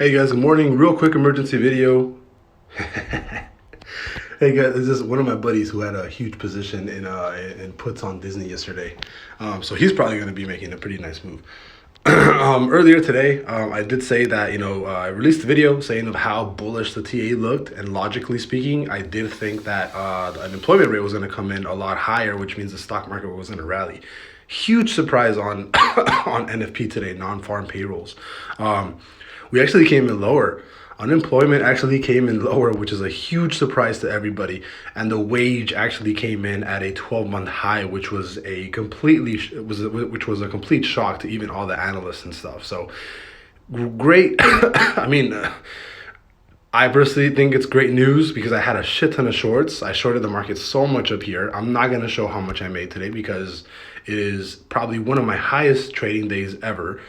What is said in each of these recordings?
Hey guys, good morning. Real quick emergency video. Hey guys, this is one of my buddies who had a huge position in puts on Disney yesterday. So he's probably going to be making a pretty nice move. Earlier today, I did say that I released a video saying of how bullish the TA looked, and logically speaking, I did think that the unemployment rate was going to come in a lot higher, which means the stock market was going to rally. Huge surprise on on NFP today, non-farm payrolls. We actually came in lower. Unemployment actually came in lower, which is a huge surprise to everybody. And the wage actually came in at a 12-month high, which was which was a complete shock to even all the analysts and stuff. So great. I mean, I personally think it's great news because I had a shit ton of shorts. I shorted the market so much up here. I'm not going to show how much I made today because it is probably one of my highest trading days ever.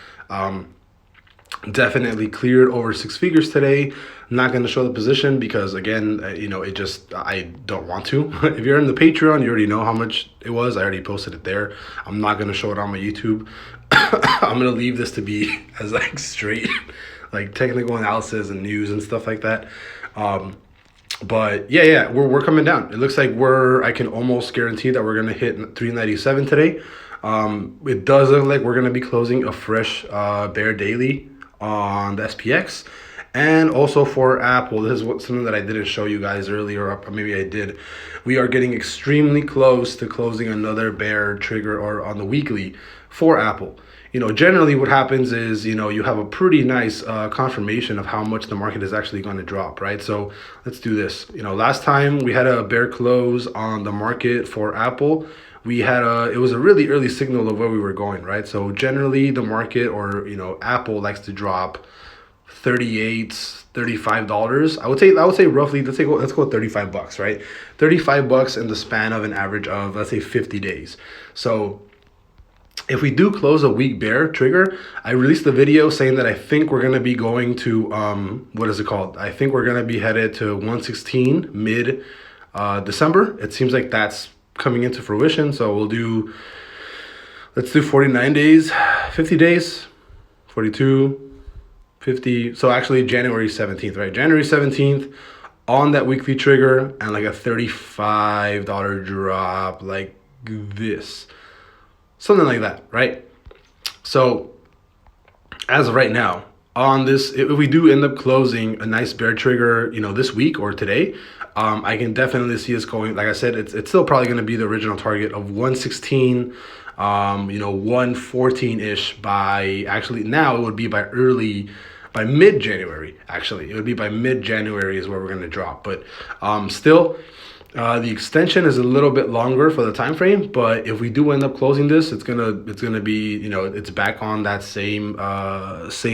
Definitely cleared over six figures today. I'm not going to show the position because again, I don't want to. If you're in the Patreon, you already know how much it was. I already posted it there. I'm not going to show it on my YouTube. I'm going to leave this to be as like straight like technical analysis and news and stuff like that. But yeah, we're coming down. It looks like I can almost guarantee that we're going to hit 397 today. It does look like we're going to be closing a fresh bear daily on the SPX. And also for Apple, this is something that I didn't show you guys earlier, or maybe I did. We are getting extremely close to closing another bear trigger or on the weekly for Apple. Generally what happens is, you have a pretty nice confirmation of how much the market is actually going to drop, right? So let's do this. Last time we had a bear close on the market for Apple, it was a really early signal of where we were going, right? So generally the market or, Apple likes to drop $38, $35. I would say roughly, let's go $35, right? $35 in the span of an average of, let's say 50 days. So if we do close a weak bear trigger, I released the video saying that I think we're going to be going to, what is it called? I think we're going to be headed to 116 mid December. It seems like that's coming into fruition. So let's do 49 days, 50 days, 42, 50. So actually January 17th, right? January 17th on that weekly trigger and like a $35 drop like this. Something like that, right? So as of right now, on this, if we do end up closing a nice bear trigger, this week or today, I can definitely see us going. Like I said, it's still probably going to be the original target of 116, 114-ish by actually now it would be by mid-January. Actually, it would be by mid-January is where we're going to drop. But still, the extension is a little bit longer for the time frame, but if we do end up closing this, it's gonna be it's back on that same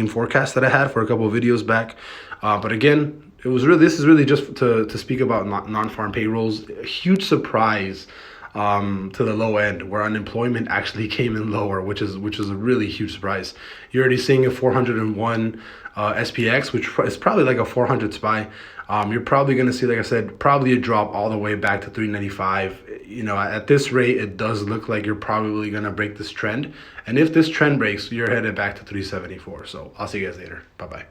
forecast that I had for a couple of videos back. But again, this is really just to speak about non-farm payrolls. A huge surprise to the low end where unemployment actually came in lower, which is a really huge surprise. You're already seeing a 401 SPX, which is probably like a 400 SPY. You're probably going to see, like I said, probably a drop all the way back to 395. At this rate, it does look like you're probably going to break this trend. And if this trend breaks, you're headed back to 374. So I'll see you guys later. Bye-bye.